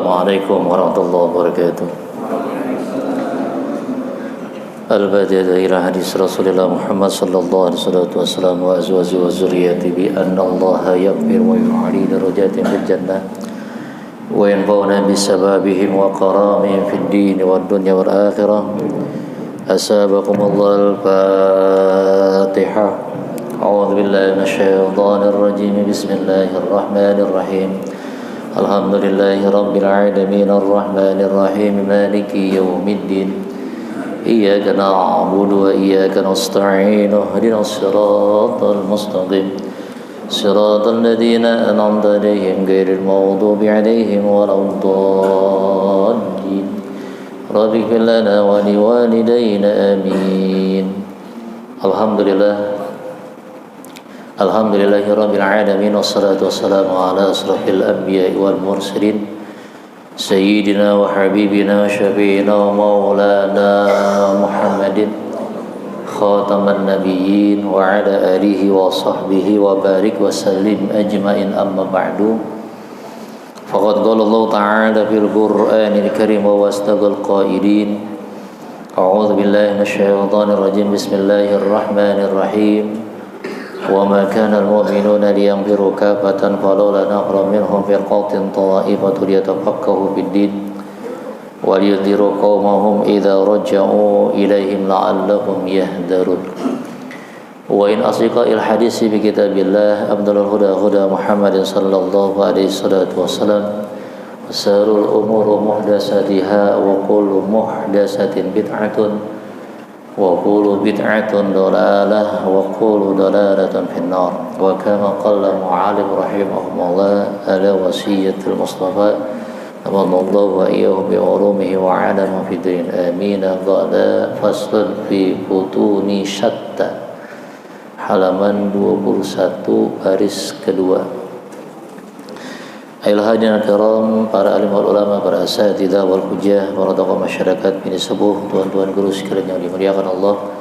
Assalamualaikum warahmatullahi wabarakatuh. Al-Badiyyah ila hadis Rasulullah Muhammad sallallahu alaihi wasallam wa azwajihi wa zurriyyatihi bi anna Allah yaghfir wa yu'ali darajatin fil jannah wa yanfa'una bisababihim wa karamihim fid din wad dunya wal akhirah. Asabakumullah al-Fatihah. A'udzu billahi minasyaitonir rajim. Bismillahirrahmanirrahim. Alhamdulillahi rabbil alamin arrahmanir rahim maliki yaumiddin. Iyyaka na'budu wa iyyaka nasta'in ihdinas siratal mustaqim siratal ladzina an'amta 'alaihim ghairil maghdubi 'alaihim waladdallin. Rabbi ighfir lana wa liwalidayna amin. Alhamdulillahi rabbil alamin wassalatu wassalamu ala asrafil anbiya'i wal mursalin Sayyidina wa habibina wa syafi'ina wa maulana Muhammadin khataman nabiyyin wa ala alihi wa sahbihi wa barik wa sallim ajma'in amma ba'du. Faqad qala Allah ta'ala fil Qur'anil Karim wa wastaqal qaidin. A'udzu billahi minasyaitonir rajim. Bismillahirrahmanirrahim. وما كان المؤمنون لينفروا كافة فلولا نفر منهم فرقة طائفة ليتفقهوا في الدين ولينذروا قومهم إذا رجعوا إليهم لعلهم يهتدون. وإن أصدق الحديث بكتاب الله أفضل الهدى هدى محمد صلى الله عليه وسلم وشر الأمور محدثاتها وكل محدثة بدعة وقول بدعة ضلالة وقول ضلالة في النار. وكما قال معالم رحمه الله على وصية المصطفى أمن الله وإياه بعلومه وعلم في الدين آمين. قال فصل في بطون شتى halaman 21 baris kedua. Ayuhal hadirin kiram, para alim wal ulama, para asatidzah wal hujjah, para tokoh masyarakat ini sepuh, tuan-tuan guru sekalian yang dimuliakan Allah,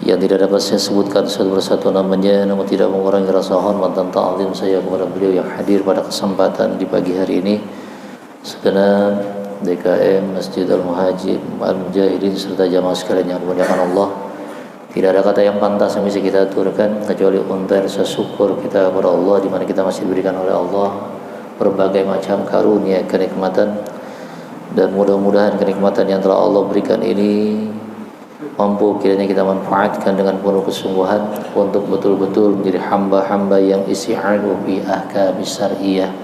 yang tidak dapat saya sebutkan satu persatu namanya, namun tidak mengurangi rasa hormat dan ta'zim saya kepada beliau yang hadir pada kesempatan di pagi hari ini. Segenap DKM Masjid Al-Mujahidin serta jamaah sekalian yang dimuliakan Allah, tidak ada kata yang pantas yang bisa kita aturkan kecuali untuk rasa syukur kita kepada Allah, di mana kita masih diberikan oleh Allah berbagai macam karunia kenikmatan, dan mudah-mudahan kenikmatan yang telah Allah berikan ini mampu kiranya kita manfaatkan dengan penuh kesungguhan untuk betul-betul menjadi hamba-hamba yang isti'anu bi ahkamis syar'iyyah,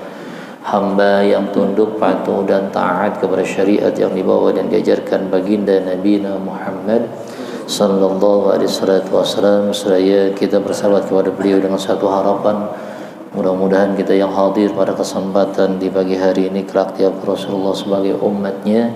hamba yang tunduk, patuh dan taat kepada syariat yang dibawa dan diajarkan baginda Nabi Muhammad sallallahu alaihi wasallam. Seraya kita bersahabat kepada beliau dengan satu harapan, mudah-mudahan kita yang hadir pada kesempatan di pagi hari ini kelak tiap Rasulullah sebagai umatnya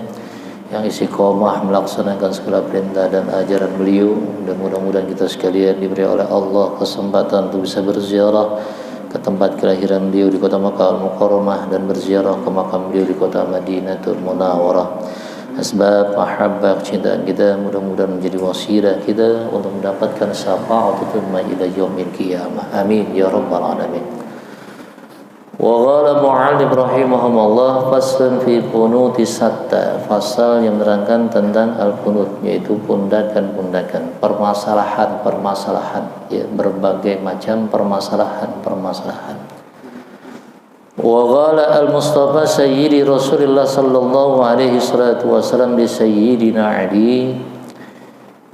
yang istiqomah melaksanakan segala perintah dan ajaran beliau, dan mudah-mudahan kita sekalian diberi oleh Allah kesempatan untuk bisa berziarah ke tempat kelahiran beliau di kota Makkah Al-Mukarramah dan berziarah ke makam beliau di kota Madinatul Munawwarah. Asbab mahabbah kecintaan kita mudah-mudahan menjadi wasilah kita untuk mendapatkan syafa'atul ila yaumil qiyamah. Amin ya rabbal alamin. Wa qala mu'allim rahimahumullah faslun fi qunuti satta, fasal yang menerangkan tentang al-qunut, yaitu pundakan-pundakan, permasalahan-permasalahan, ya, berbagai macam permasalahan-permasalahan. Wa qala al-Mustafa sayyidi Rasulullah sallallahu alaihi wasallam li sayyidina Ali,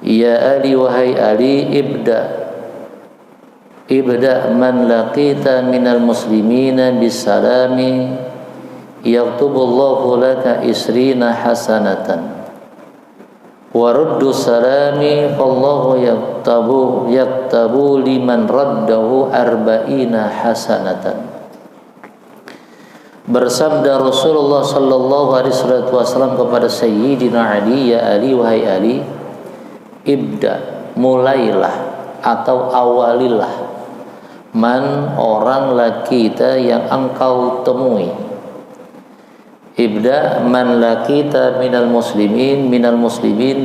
ya Ali, wahai Ali, ibda man laqita minal muslimina bisalami yaktubullahu laka isrina hasanatan wa ruddu salami fallahu yaktabu liman raddahu arba'ina hasanatan. Bersabda Rasulullah sallallahu alaihi wasallam kepada Sayyidina Ali, ya Ali, wahai Ali, ibda, mulailah atau awalilah, man, orang lakita yang engkau temui, ibda man lakita minal muslimin,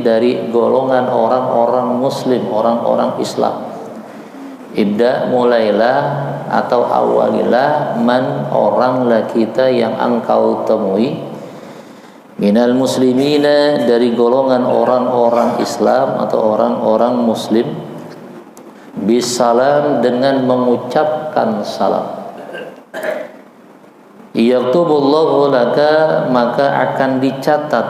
dari golongan orang-orang muslim, orang-orang Islam. Ibda, mulailah atau awalilah, man, orang lakita yang engkau temui, minal muslimina, dari golongan orang-orang Islam atau orang-orang muslim, bisalam, dengan mengucapkan salam. Yaktubullahu laka, maka akan dicatat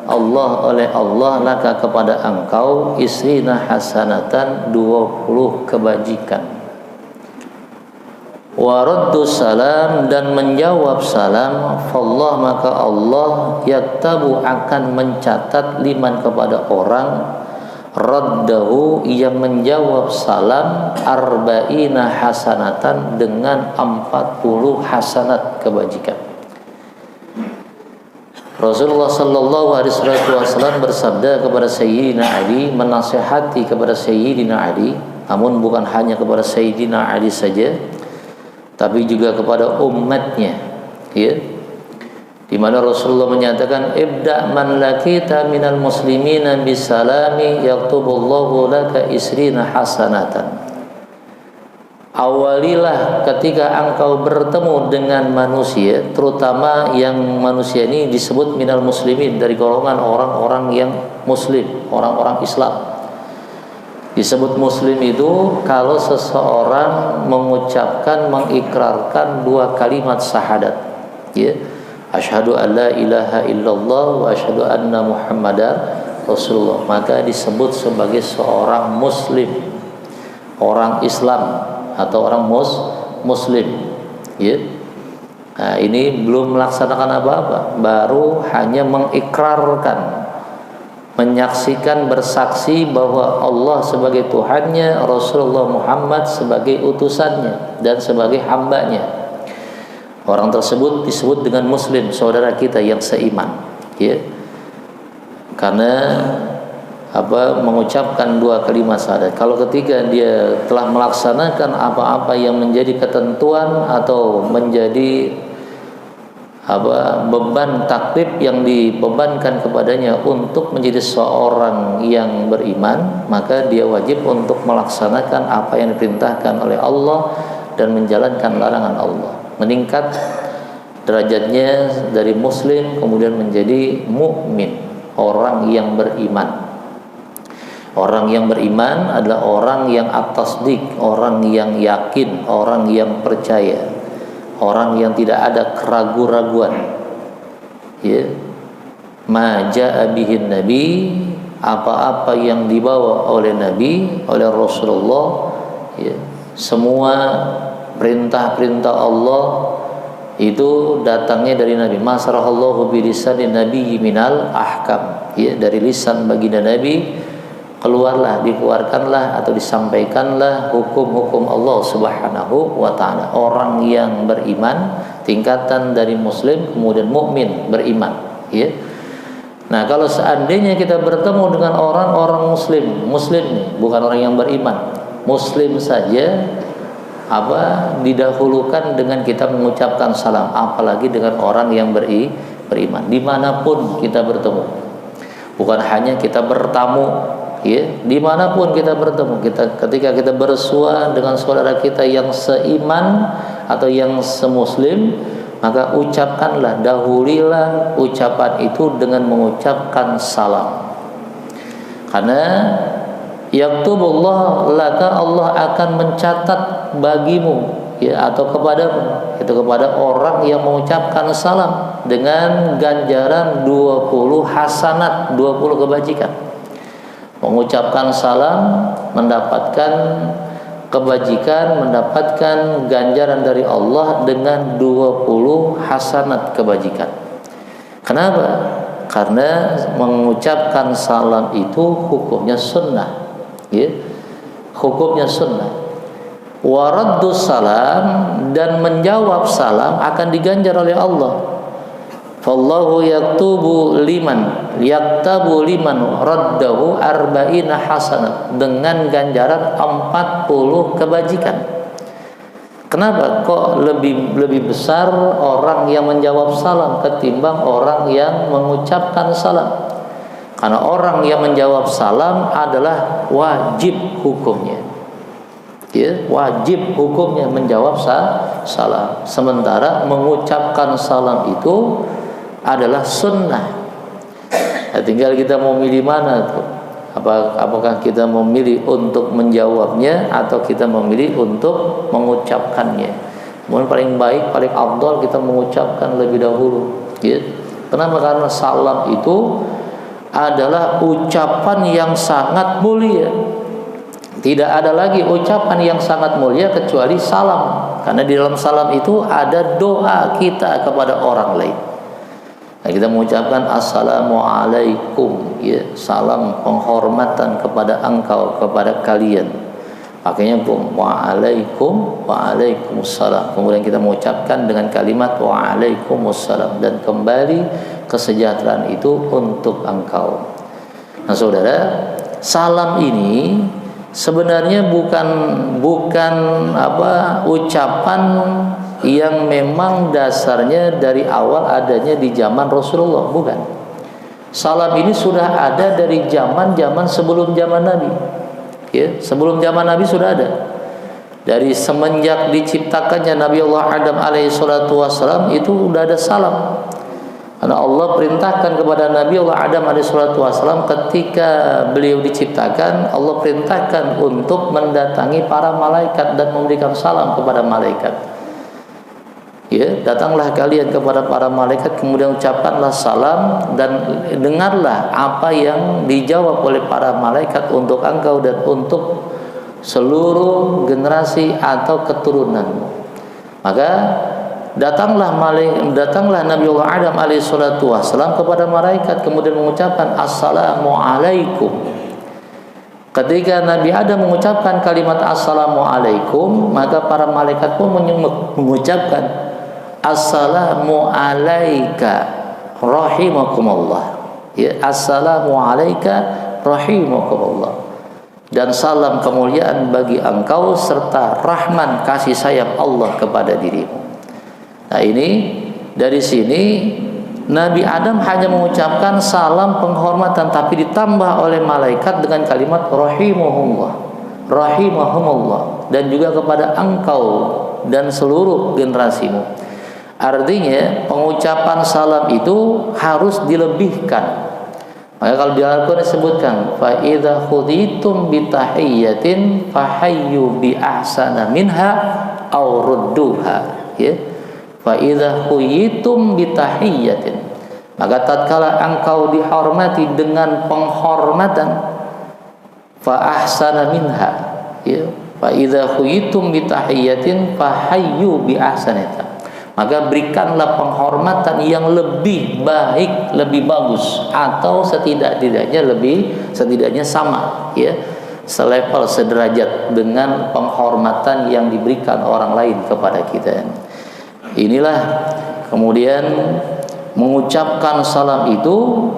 Allah oleh Allah laka kepada engkau, isrina hasanatan, 20 kebajikan. Wa raddu salam, dan menjawab salam, fallah, maka Allah yaktabu, akan mencatat, liman, kepada orang, raddahu, yang menjawab salam, arba'ina hasanatan, dengan 40 hasanat kebajikan. Rasulullah sallallahu alaihi wasallam bersabda kepada Sayyidina Ali, menasihati kepada Sayyidina Ali, namun bukan hanya kepada Sayyidina Ali saja, tapi juga kepada umatnya, ya. Di mana Rasulullah menyatakan, ibda man lakita minal muslimina bisalami yaktubullahu laka isrina hasanatan. Awalilah ketika engkau bertemu dengan manusia, terutama yang manusia ini disebut minal muslimin, dari golongan orang-orang yang muslim, orang-orang Islam. Disebut muslim itu kalau seseorang mengucapkan, mengikrarkan 2 kalimat syahadat, ya, asyhadu an la ilaha illallah wa asyhadu anna muhammadar rasulullah, maka disebut sebagai seorang muslim, orang Islam atau orang muslim, ya. Nah, ini belum melaksanakan apa-apa, baru hanya mengikrarkan, menyaksikan, bersaksi bahwa Allah sebagai Tuhannya, Rasulullah Muhammad sebagai utusannya dan sebagai hambanya. Orang tersebut disebut dengan muslim, saudara kita yang seiman, ya. Karena mengucapkan 2 kalimat syahadat. Kalau ketika dia telah melaksanakan apa-apa yang menjadi ketentuan atau menjadi beban taklif yang dibebankan kepadanya untuk menjadi seorang yang beriman, maka dia wajib untuk melaksanakan apa yang diperintahkan oleh Allah dan menjalankan larangan Allah. Meningkat derajatnya dari muslim kemudian menjadi mukmin, orang yang beriman. Orang yang beriman adalah orang yang at-tasdiq, orang yang yakin, orang yang percaya, orang yang tidak ada keraguan-raguan, ya. Ma jaa bihin nabi, apa-apa yang dibawa oleh Nabi, oleh Rasulullah, ya. Semua perintah-perintah Allah itu datangnya dari Nabi. Masarahallahu bilisanin nabiyyi minal ahkam, ya, dari lisan baginda Nabi dikeluarkanlah atau disampaikanlah hukum-hukum Allah Subhanahu wa taala. Orang yang beriman, tingkatan dari muslim kemudian mukmin, beriman, ya. Nah, kalau seandainya kita bertemu dengan orang-orang muslim bukan orang yang beriman, muslim saja didahulukan dengan kita mengucapkan salam, apalagi dengan orang yang beriman. Dimanapun kita bertemu, bukan hanya kita bertamu, ya, dimanapun kita bertemu, ketika kita bersua dengan saudara kita yang seiman atau yang semuslim, maka ucapkanlah, dahulilah ucapan itu dengan mengucapkan salam. Karena yaktubullah laka, Allah akan mencatat bagimu, ya, atau kepadamu, itu kepada orang yang mengucapkan salam, dengan ganjaran 20 hasanat, 20 kebajikan. Mengucapkan salam mendapatkan kebajikan, mendapatkan ganjaran dari Allah dengan 20 hasanat kebajikan. Kenapa? Karena mengucapkan salam itu hukumnya sunnah, ya, hukumnya sunnah. Waraddu salam, dan menjawab salam akan diganjar oleh Allah. Fallahu yaktabu liman raddahu arba'ina hasanat, dengan ganjaran 40 kebajikan. Kenapa kok lebih besar orang yang menjawab salam ketimbang orang yang mengucapkan salam? Karena orang yang menjawab salam adalah wajib hukumnya, ya, wajib hukumnya menjawab salam. Sementara mengucapkan salam itu adalah sunnah, Nah, tinggal kita mau milih mana tuh. Apakah kita memilih untuk menjawabnya atau kita memilih untuk mengucapkannya. Kemudian paling baik, paling afdal kita mengucapkan lebih dahulu, ya. Kenapa? Karena salam itu adalah ucapan yang sangat mulia. Tidak ada lagi ucapan yang sangat mulia kecuali salam. Karena di dalam salam itu ada doa kita kepada orang lain. Nah, kita mengucapkan assalamualaikum, ya, salam penghormatan kepada engkau, kepada kalian. Pakainya waalaikum, waalaikumsalam. Kemudian kita mengucapkan dengan kalimat waalaikumsalam, dan kembali kesejahteraan itu untuk engkau. Nah, saudara, salam ini sebenarnya bukan ucapan yang memang dasarnya dari awal adanya di zaman Rasulullah, bukan. Salam ini sudah ada dari zaman sebelum zaman Nabi. Ya, sebelum zaman Nabi sudah ada. Dari semenjak diciptakannya Nabi Allah Adam alaihissalatu wassalam itu sudah ada salam. Karena Allah perintahkan kepada Nabi Allah Adam alaihissalatu wassalam ketika beliau diciptakan, Allah perintahkan untuk mendatangi para malaikat dan memberikan salam kepada malaikat. Ya, datanglah kalian kepada para malaikat, kemudian ucapkanlah salam dan dengarlah apa yang dijawab oleh para malaikat untuk engkau dan untuk seluruh generasi atau keturunanmu. Maka datanglah Nabi Allah Adam alaihissalatu wassalam kepada malaikat, kemudian mengucapkan assalamualaikum. Ketika Nabi Adam mengucapkan kalimat assalamualaikum, maka para malaikat pun mengucapkan assalamu alayka rahimakumullah. Ya, assalamu alayka rahimakumullah. Dan salam kemuliaan bagi engkau serta rahman kasih sayang Allah kepada dirimu. Nah, ini dari sini Nabi Adam hanya mengucapkan salam penghormatan, tapi ditambah oleh malaikat dengan kalimat rahimahumullah, rahimahumullah, dan juga kepada engkau dan seluruh generasimu. Artinya pengucapan salam itu harus dilebihkan. Maka kalau di Al-Quran disebutkan fa idza khuditum bi tahiyyatin fahayyu bi ahsana minha aw rudduha, ya. Fa idza khuyitum bi tahiyyatin, maka tatkala engkau dihormati dengan penghormatan, fa ahsana minha, ya. Fa idza khuyitum bi tahiyyatin fahayyu bi ahsanata, maka berikanlah penghormatan yang lebih baik, lebih bagus, atau setidaknya sama, ya, selevel, sederajat dengan penghormatan yang diberikan orang lain kepada kita. Inilah kemudian mengucapkan salam itu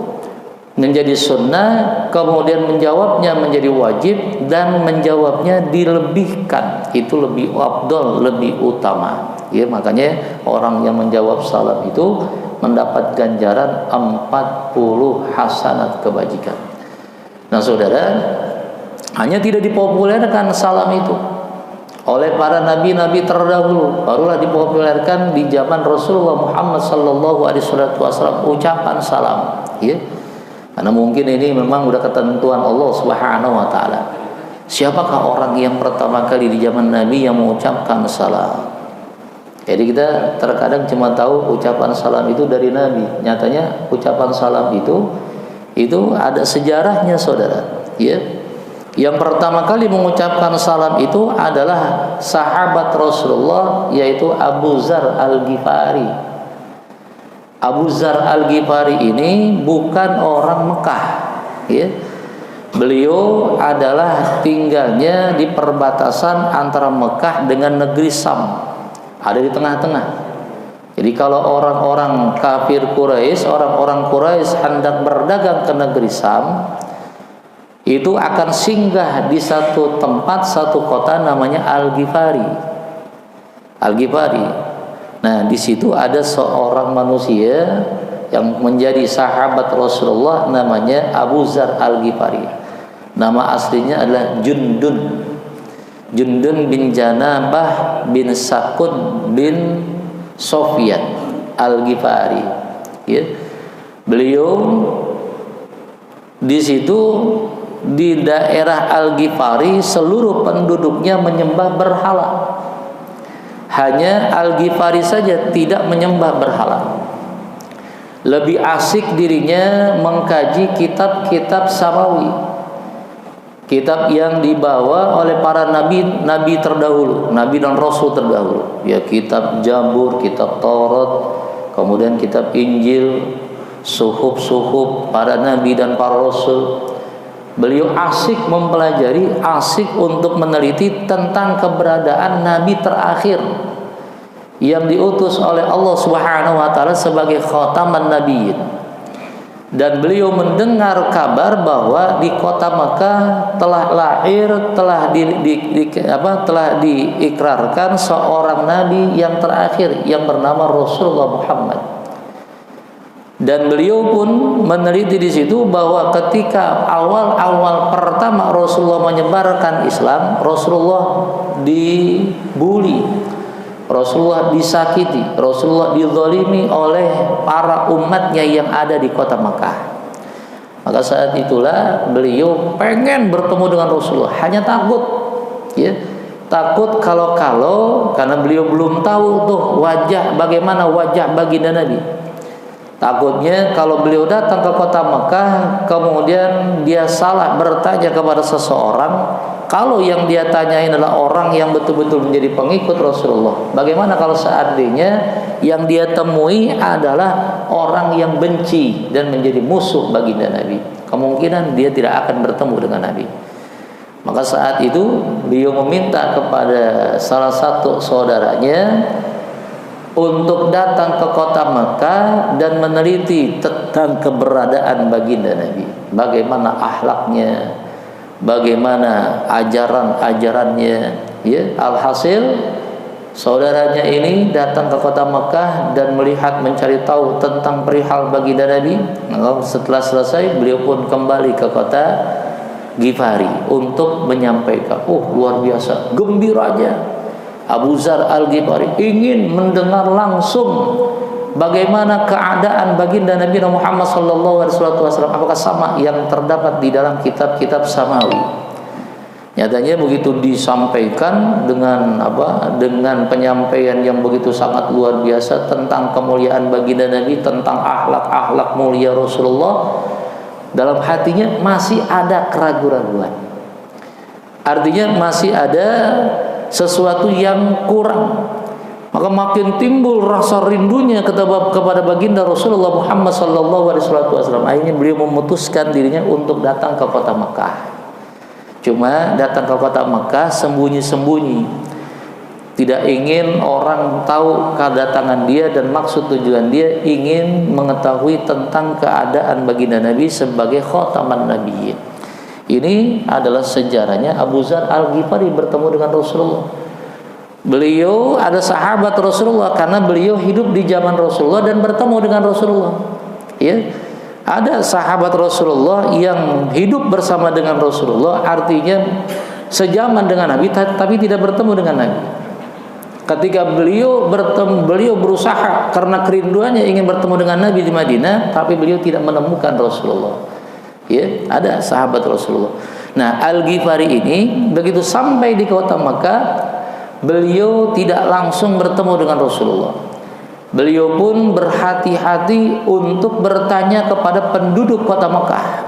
menjadi sunnah, kemudian menjawabnya menjadi wajib, dan menjawabnya dilebihkan itu lebih afdal, lebih utama. Ya, makanya orang yang menjawab salam itu mendapat ganjaran 40 hasanat kebajikan. Nah, saudara, hanya tidak dipopulerkan salam itu oleh para nabi-nabi terdahulu, barulah dipopulerkan di zaman Rasulullah Muhammad sallallahu alaihi wasallam ucapan salam, ya. Karena mungkin ini memang sudah ketentuan Allah Subhanahu wa taala. Siapakah orang yang pertama kali di zaman Nabi yang mengucapkan salam? Jadi kita terkadang cuma tahu ucapan salam itu dari Nabi. Nyatanya ucapan salam itu ada sejarahnya, saudara. Ya. Yang pertama kali mengucapkan salam itu adalah sahabat Rasulullah, yaitu Abu Dzar Al-Ghifari. Abu Dzar Al-Ghifari ini bukan orang Mekah, ya. Beliau adalah tinggalnya di perbatasan antara Mekah dengan negeri Sam. Ada di tengah-tengah. Jadi kalau orang-orang kafir Quraisy, orang-orang Quraisy hendak berdagang ke negeri Sam, itu akan singgah di satu tempat, satu kota namanya Al-Ghifari. Al-Ghifari. Nah, di situ ada seorang manusia yang menjadi sahabat Rasulullah, namanya Abu Dzar Al-Ghifari. Nama aslinya adalah Jundun bin Janabah bin Sakun bin Sofyan Al-Ghifari, ya. Beliau Di situ di daerah Al-Ghifari seluruh penduduknya menyembah berhala. Hanya Al-Ghifari saja tidak menyembah berhala. Lebih asik dirinya mengkaji kitab-kitab samawi, kitab yang dibawa oleh para nabi terdahulu, nabi dan rasul terdahulu. Ya, kitab Zabur, kitab Taurat, kemudian kitab Injil, suhuf para nabi dan para rasul. Beliau asik mempelajari, asik untuk meneliti tentang keberadaan nabi terakhir yang diutus oleh Allah Subhanahu wa taala sebagai khataman nabiyyin. Dan beliau mendengar kabar bahwa di kota Makkah telah lahir, telah diikrarkan seorang nabi yang terakhir yang bernama Rasulullah Muhammad. Dan beliau pun meneliti di situ bahwa ketika awal-awal pertama Rasulullah menyebarkan Islam, Rasulullah dibuli, Rasulullah disakiti, Rasulullah dizalimi oleh para umatnya yang ada di kota Makkah. Maka saat itulah beliau pengen bertemu dengan Rasulullah, hanya takut, ya, takut kalau karena beliau belum tahu tuh bagaimana wajah baginda Nabi. Takutnya kalau beliau datang ke kota Makkah, kemudian dia salah bertanya kepada seseorang, kalau yang dia tanyain adalah orang yang betul-betul menjadi pengikut Rasulullah. Bagaimana kalau seandainya yang dia temui adalah orang yang benci dan menjadi musuh baginda Nabi? Kemungkinan dia tidak akan bertemu dengan Nabi. Maka saat itu beliau meminta kepada salah satu saudaranya untuk datang ke kota Makkah dan meneliti tentang keberadaan baginda Nabi, bagaimana akhlaknya, bagaimana ajaran-ajarannya, ya. Alhasil saudaranya ini datang ke kota Makkah dan mencari tahu tentang perihal baginda Nabi. Setelah selesai, beliau pun kembali ke kota Ghifari untuk menyampaikan. Luar biasa, gembiranya Abu Dzar Al-Ghifari ingin mendengar langsung bagaimana keadaan baginda Nabi Muhammad SAW, apakah sama yang terdapat di dalam kitab-kitab samawi. Nyatanya begitu disampaikan dengan penyampaian yang begitu sangat luar biasa tentang kemuliaan baginda Nabi, tentang akhlak mulia Rasulullah, dalam hatinya masih ada keraguan-raguan. Artinya masih ada sesuatu yang kurang. Maka makin timbul rasa rindunya kepada baginda Rasulullah Muhammad SAW. Akhirnya beliau memutuskan dirinya untuk datang ke kota Makkah. Cuma datang ke kota Makkah sembunyi-sembunyi, tidak ingin orang tahu kedatangan dia, dan maksud tujuan dia ingin mengetahui tentang keadaan baginda Nabi sebagai khataman nabiyyin. Ini adalah sejarahnya Abu Dzar Al-Ghifari bertemu dengan Rasulullah. Beliau ada sahabat Rasulullah karena beliau hidup di zaman Rasulullah dan bertemu dengan Rasulullah. Ya, ada sahabat Rasulullah yang hidup bersama dengan Rasulullah, artinya sejaman dengan Nabi tapi tidak bertemu dengan Nabi. Ketika beliau berusaha karena kerinduannya ingin bertemu dengan Nabi di Madinah, tapi beliau tidak menemukan Rasulullah. Ya, ada sahabat Rasulullah. Nah, Al-Ghifari ini begitu sampai di kota Makkah, beliau tidak langsung bertemu dengan Rasulullah. Beliau pun berhati-hati untuk bertanya kepada penduduk kota Makkah.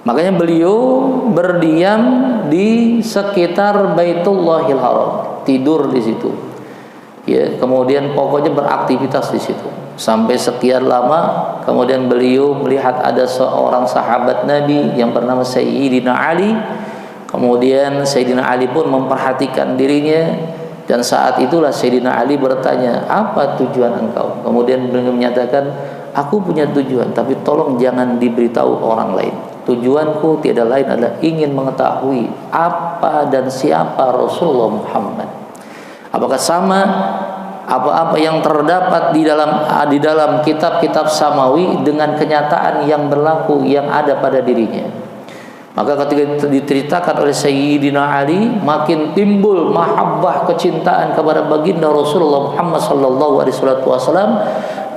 Makanya beliau berdiam di sekitar Baitullahil Haram, tidur di situ. Ya, kemudian pokoknya beraktivitas di situ sampai sekian lama. Kemudian beliau melihat ada seorang sahabat Nabi yang bernama Sayyidina Ali. Kemudian Sayyidina Ali pun memperhatikan dirinya, dan saat itulah Sayyidina Ali bertanya, "Apa tujuan engkau?" Kemudian beliau menyatakan, "Aku punya tujuan, tapi tolong jangan diberitahu orang lain. Tujuanku tiada lain adalah ingin mengetahui apa dan siapa Rasulullah Muhammad. Apakah sama apa-apa yang terdapat di dalam kitab-kitab samawi dengan kenyataan yang berlaku yang ada pada dirinya?" Maka ketika diceritakan oleh Sayyidina Ali, makin timbul mahabbah, kecintaan kepada baginda Rasulullah Muhammad SAW.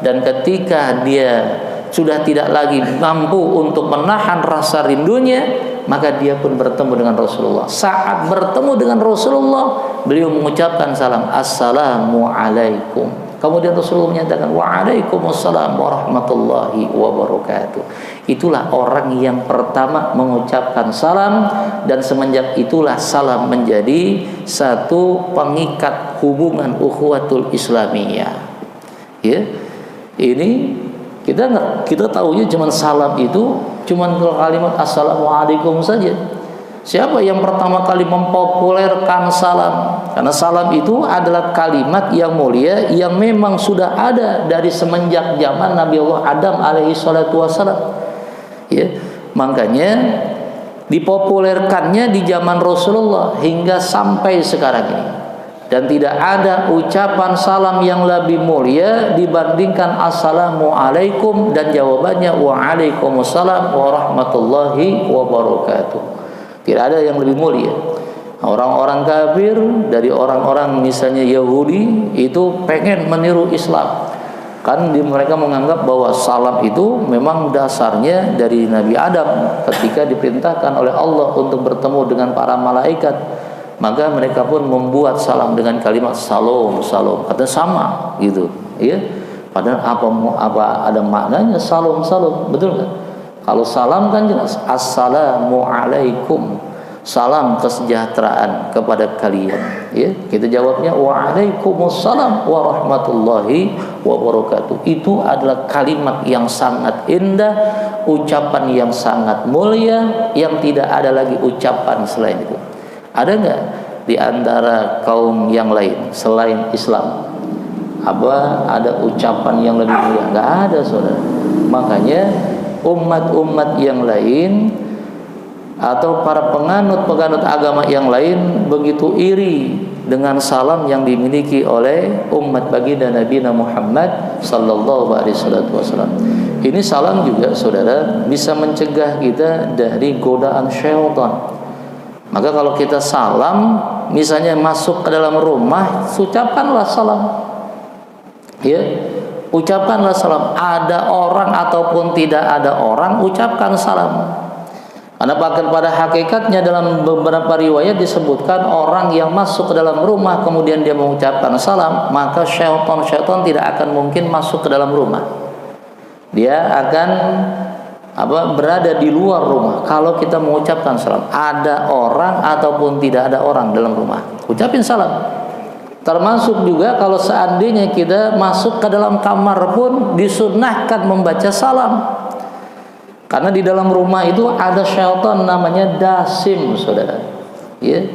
Dan ketika dia sudah tidak lagi mampu untuk menahan rasa rindunya, maka dia pun bertemu dengan Rasulullah. Saat bertemu dengan Rasulullah, beliau mengucapkan salam, Assalamualaikum. Kemudian Rasulullah menyatakan, Waalaikumsalam warahmatullahi wabarakatuh. Itulah orang yang pertama mengucapkan salam, dan semenjak itulah salam menjadi satu pengikat hubungan ukhuwatul Islamiyah. Ya, ini kita tahunya cuma salam itu cuma kalimat Assalamualaikum saja. Siapa yang pertama kali mempopulerkan salam? Karena salam itu adalah kalimat yang mulia yang memang sudah ada dari semenjak zaman Nabi Allah Adam alaihi salatu wassalam. Ya, makanya dipopulerkannya di zaman Rasulullah hingga sampai sekarang ini. Dan tidak ada ucapan salam yang lebih mulia dibandingkan Assalamualaikum, dan jawabannya Waalaikumsalam warahmatullahi wabarakatuh. Tidak ada yang lebih mulia. Orang-orang kafir dari orang-orang misalnya Yahudi itu pengen meniru Islam. Kan mereka menganggap bahwa salam itu memang dasarnya dari Nabi Adam ketika diperintahkan oleh Allah untuk bertemu dengan para malaikat. Maka mereka pun membuat salam dengan kalimat salam, salam. Kata sama gitu, ya. Padahal apa ada maknanya salam, salam, betul kan? Kalau salam kan jelas Assalamualaikum, salam kesejahteraan kepada kalian, ya. Kita jawabnya Waalaikumsalam warahmatullahi wabarakatuh. Itu adalah kalimat yang sangat indah, ucapan yang sangat mulia, yang tidak ada lagi ucapan selain itu. Ada nggak di antara kaum yang lain selain Islam ada ucapan yang lebih mulia? Nggak ada, saudara. Makanya umat-umat yang lain atau para penganut agama yang lain begitu iri dengan salam yang dimiliki oleh umat baginda Nabi Muhammad sallallahu alaihi wasallam. Ini salam juga, saudara, bisa mencegah kita dari godaan syaitan. Maka kalau kita salam, misalnya masuk ke dalam rumah, ucapkanlah salam. Ya, ucapkanlah salam. Ada orang ataupun tidak ada orang, ucapkan salam. Karena bahkan pada hakikatnya dalam beberapa riwayat disebutkan orang yang masuk ke dalam rumah kemudian dia mengucapkan salam, maka syaitan tidak akan mungkin masuk ke dalam rumah. Dia akan berada di luar rumah kalau kita mengucapkan salam. Ada orang ataupun tidak ada orang dalam rumah, ucapin salam. Termasuk juga kalau seandainya kita masuk ke dalam kamar pun disunnahkan membaca salam. Karena di dalam rumah itu ada syaitan namanya dasim, saudara. Ya.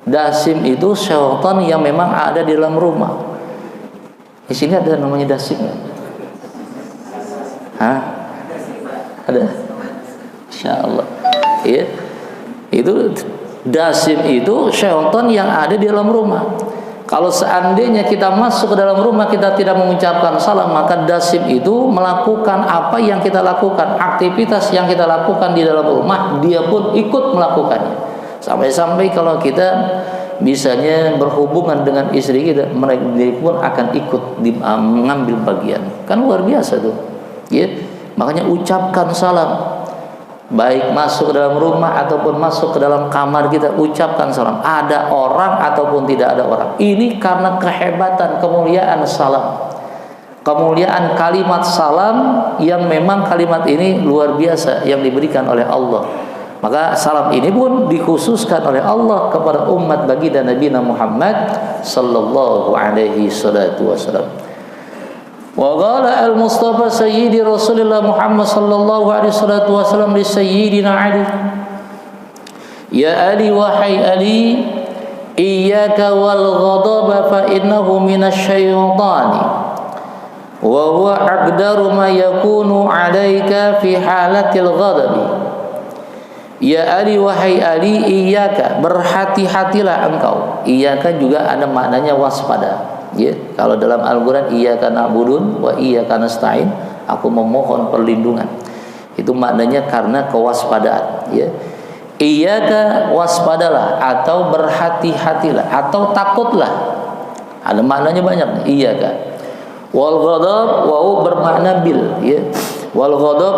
Dasim itu syaitan yang memang ada di dalam rumah. Di sini ada namanya dasim. Hah? Ada, insyaallah. Ya, itu dasim itu syaitan yang ada di dalam rumah. Kalau seandainya kita masuk ke dalam rumah kita tidak mengucapkan salam, maka dasim itu melakukan apa yang kita lakukan, aktivitas yang kita lakukan di dalam rumah, dia pun ikut melakukannya. Sampai-sampai kalau kita misalnya berhubungan dengan istri kita, mereka pun akan ikut mengambil bagian. Kan luar biasa tuh, ya. Makanya ucapkan salam, baik masuk ke dalam rumah ataupun masuk ke dalam kamar kita, ucapkan salam. Ada orang ataupun tidak ada orang. Ini karena kehebatan, kemuliaan salam, kemuliaan kalimat salam yang memang kalimat ini luar biasa yang diberikan oleh Allah. Maka salam ini pun dikhususkan oleh Allah kepada umat baginda Nabi Muhammad sallallahu alaihi wasallam. Wa qala al-Mustafa sayyidi Rasulullah Muhammad sallallahu alaihi wasallam li sayyidina Ali, ya Ali, wahai Ali, iyyaka wal ghadaba fa innahu minasyaitani wa huwa aqdaru ma yakunu 'alaika fi halatil ghadabi. Ya Ali, wahai Ali, iyyaka, berhati-hatilah engkau. Iyyaka juga ada maknanya waspada. Ya, kalau dalam Al-Quran iyyaka na'budun wa iyyaka nasta'in, aku memohon perlindungan. Itu maknanya karena kewaspadaan, ya. Iyyaka, waspadalah atau berhati-hatilah atau takutlah. Ada maknanya banyak. Iyyaka. Wal ghadab, wa bermakna bil, ya. Wal ghadab,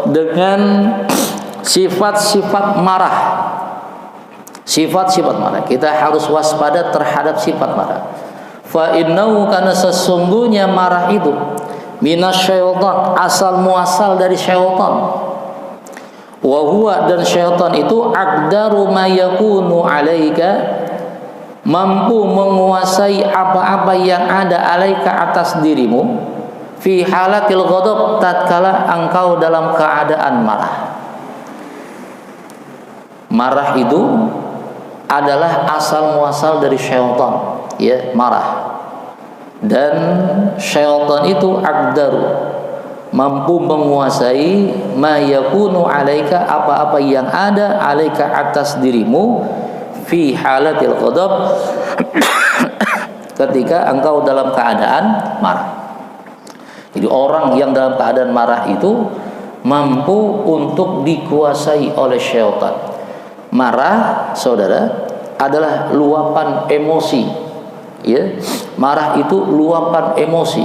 dengan sifat-sifat marah. Sifat-sifat marah, kita harus waspada terhadap sifat marah. Fa innahu, karena sesungguhnya marah itu minasyaitan, asal muasal dari syaitan. Wa huwa, dan syaitan itu aqdaru ma yakunu alaika, mampu menguasai apa-apa yang ada alaika atas dirimu, fi halatil ghadab, tatkala engkau dalam keadaan marah. Marah itu adalah asal muasal dari syaitan, ya, marah. Dan syaitan itu aqdaru, mampu menguasai ma yakunu alaika, apa-apa yang ada alaika atas dirimu, fi halatil ghadab, ketika engkau dalam keadaan marah. Jadi orang yang dalam keadaan marah itu mampu untuk dikuasai oleh syaitan. Marah, saudara, adalah luapan emosi, ya. Marah itu luapan emosi.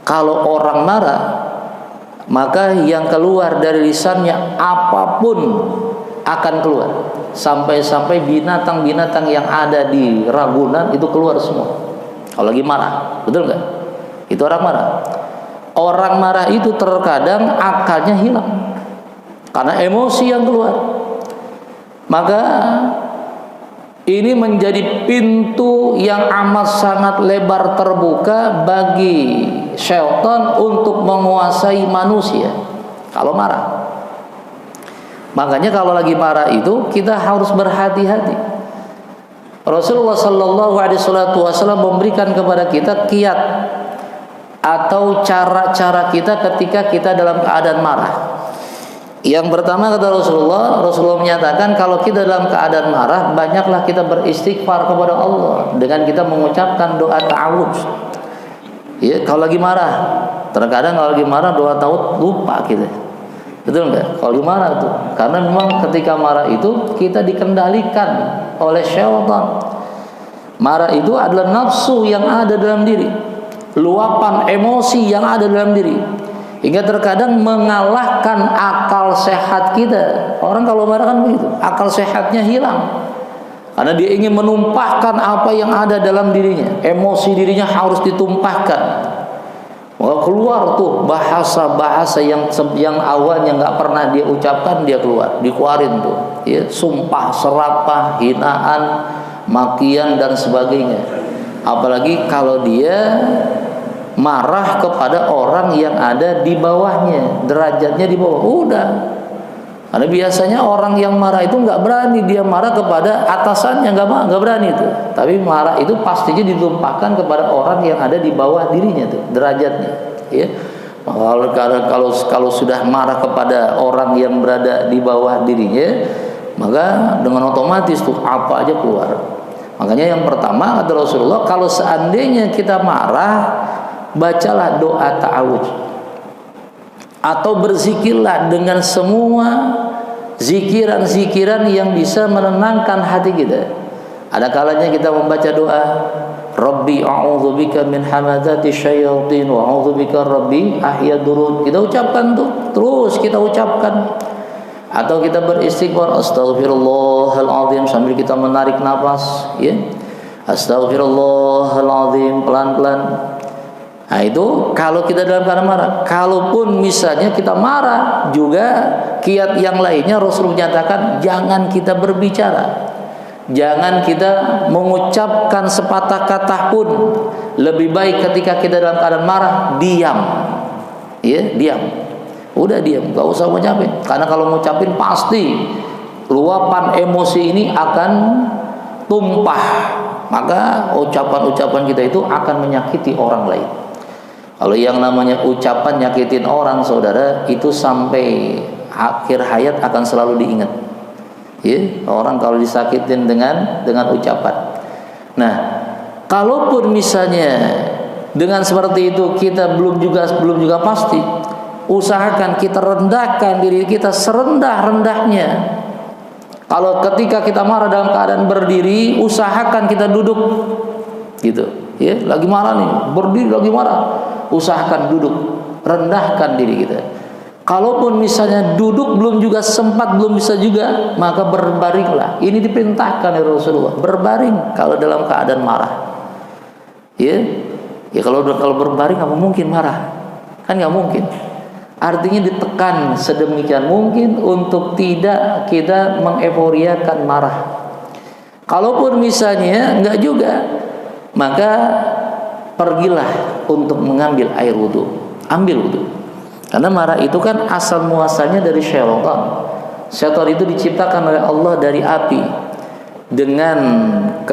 Kalau orang marah, maka yang keluar dari lisannya apapun akan keluar. Sampai-sampai binatang-binatang yang ada di Ragunan itu keluar semua kalau lagi marah. Betul nggak? Itu orang marah. Orang marah itu terkadang akalnya hilang karena emosi yang keluar. Maka ini menjadi pintu yang amat sangat lebar terbuka bagi syaitan untuk menguasai manusia kalau marah. Makanya kalau lagi marah itu kita harus berhati-hati. Rasulullah Sallallahu Alaihi Wasallam memberikan kepada kita kiat atau cara-cara kita ketika kita dalam keadaan marah. Yang pertama, kata Rasulullah menyatakan kalau kita dalam keadaan marah, banyaklah kita beristighfar kepada Allah dengan kita mengucapkan doa ta'awudz. Ya, kalau lagi marah, terkadang kalau lagi marah doa ta'awudz lupa kita. Betul enggak? Kalau lagi marah tuh, karena memang ketika marah itu kita dikendalikan oleh syaitan. Marah itu adalah nafsu yang ada dalam diri, luapan emosi yang ada dalam diri, hingga terkadang mengalahkan akal sehat kita. Orang kalau marah kan begitu, akal sehatnya hilang karena dia ingin menumpahkan apa yang ada dalam dirinya. Emosi dirinya harus ditumpahkan. Keluar tuh bahasa-bahasa yang awalnya nggak pernah dia ucapkan, dia dikeluarin tuh, ya, sumpah, serapah, hinaan, makian dan sebagainya. Apalagi kalau dia marah kepada orang yang ada di bawahnya, derajatnya di bawah, udah. Karena biasanya orang yang marah itu nggak berani dia marah kepada atasannya, nggak berani itu. Tapi marah itu pastinya ditumpahkan kepada orang yang ada di bawah dirinya tuh, derajatnya. Ya. Kalau sudah marah kepada orang yang berada di bawah dirinya, maka dengan otomatis tuh apa aja keluar. Makanya yang pertama kata Rasulullah, kalau seandainya kita marah, bacalah doa ta'awudz. Atau berzikirlah dengan semua zikiran-zikiran yang bisa menenangkan hati kita. Ada kalanya kita membaca doa, Rabbi a'udzubika min hamadzati syayatin wa a'udzubika Rabbi ahyadurun. Kita ucapkan tuh, terus kita ucapkan. Atau kita beristighfar, astaghfirullahaladzim, sambil kita menarik nafas, ya. Astaghfirullahaladzim, pelan-pelan. Nah itu kalau kita dalam keadaan marah. Kalaupun misalnya kita marah juga, kiat yang lainnya Rasul menyatakan jangan kita berbicara, jangan kita mengucapkan sepatah kata pun. Lebih baik ketika kita dalam keadaan marah, diam, ya, diam. Udah diam, gak usah ngucapin. Karena kalau ngucapin pasti luapan emosi ini akan tumpah. Maka ucapan-ucapan kita itu akan menyakiti orang lain. Kalau yang namanya ucapan nyakitin orang, saudara, itu sampai akhir hayat akan selalu diingat. Ya, orang kalau disakitin dengan ucapan. Nah, kalaupun misalnya dengan seperti itu kita belum juga pasti, usahakan kita rendahkan diri kita serendah-rendahnya. Kalau ketika kita marah dalam keadaan berdiri, usahakan kita duduk, gitu. Ya, lagi marah nih, berdiri lagi marah. Usahakan duduk, rendahkan diri kita. Kalaupun misalnya duduk belum juga sempat, belum bisa juga, maka berbaringlah. Ini diperintahkan oleh Rasulullah, berbaring kalau dalam keadaan marah. Ya, ya kalau berbaring apa mungkin marah? Kan nggak mungkin. Artinya ditekan sedemikian mungkin untuk tidak kita mengeforiakan marah. Kalaupun misalnya nggak juga, maka pergilah untuk mengambil air wudhu, ambil wudhu. Karena marah itu kan asal muasalnya dari syaitan. Syaitan itu diciptakan oleh Allah dari api. Dengan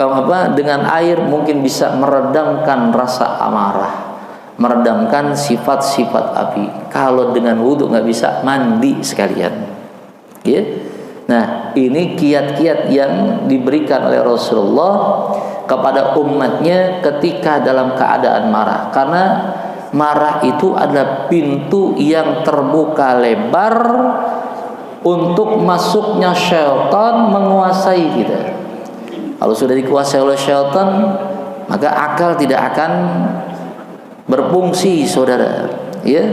air mungkin bisa meredamkan rasa amarah, meredamkan sifat-sifat api. Kalau dengan wudhu nggak bisa, mandi sekalian. Ya. Nah, ini kiat-kiat yang diberikan oleh Rasulullah kepada umatnya ketika dalam keadaan marah. Karena marah itu adalah pintu yang terbuka lebar untuk masuknya syaitan menguasai kita. Kalau sudah dikuasai oleh syaitan, maka akal tidak akan berfungsi, saudara. Ya,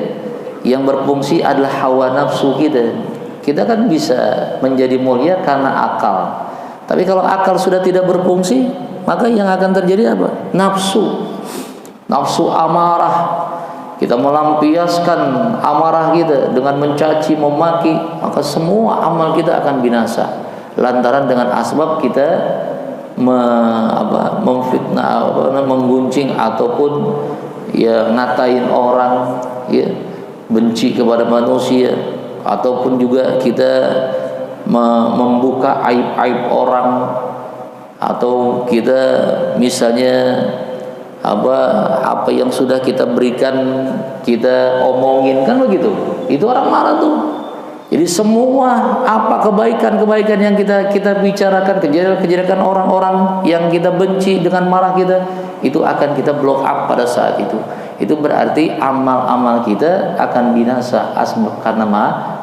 yang berfungsi adalah hawa nafsu kita. Kita kan bisa menjadi mulia karena akal. Tapi kalau akal sudah tidak berfungsi, maka yang akan terjadi apa? Nafsu amarah. Kita melampiaskan amarah kita dengan mencaci, memaki, maka semua amal kita akan binasa. Lantaran dengan asbab kita memfitnah, mengguncing ataupun ya ngatain orang, ya benci kepada manusia, ataupun juga kita membuka aib-aib orang, atau kita misalnya apa yang sudah kita berikan kita omongin, kan begitu. Itu orang marah tuh. Jadi semua apa kebaikan-kebaikan yang kita bicarakan, kejelekan orang-orang yang kita benci dengan marah kita, itu akan kita block up pada saat itu. Itu berarti amal-amal kita akan binasa karena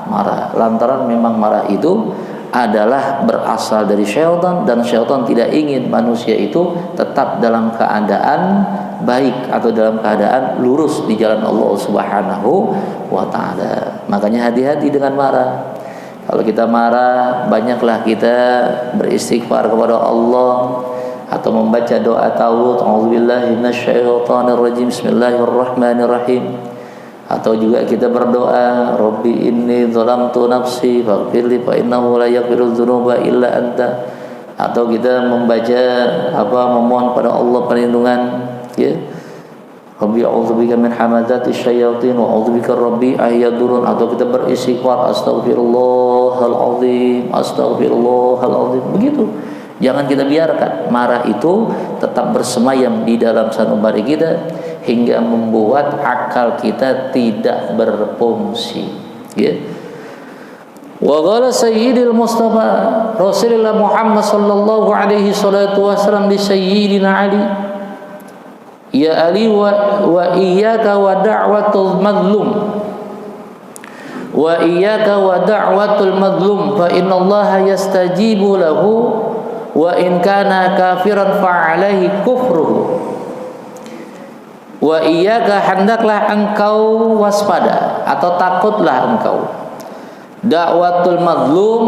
marah. Lantaran memang marah itu adalah berasal dari syaitan, dan syaitan tidak ingin manusia itu tetap dalam keadaan baik atau dalam keadaan lurus di jalan Allah Subhanahu wa taala. Makanya hati-hati dengan marah. Kalau kita marah, banyaklah kita beristighfar kepada Allah atau membaca doa tawud, a'udzubillahi minasyaitonirrajim, bismillahirrahmanirrahim. Atau juga kita berdoa, Rabbi inni zalamtu nafsi faghfirli fa innahu la yaghfiru dzunuba illa anta. Atau kita membaca memohon pada Allah perlindungan, ya. Rabbi a'udzubika min hamazati syayatin wa a'udzubika rabbi ayyadurun. Atau kita beristighfar, astaghfirullahal azim. Begitu. Jangan kita biarkan marah itu tetap bersemayam di dalam sanubari kita hingga membuat akal kita tidak berfungsi. Ya. Wa qala sayyidil Mustafa Rasulullah Muhammad sallallahu alaihi salatu wasallam li sayyidina Ali, ya Ali wa iyyaka wa da'watul mazlum. Wa iyyaka wa da'watul mazlum fa innallaha yastajibu lahu wa in kana kafiran fa alaihi kufruhu. Wa iyyaka, hendaklah engkau waspada atau takutlah engkau, dakwatul mazlum,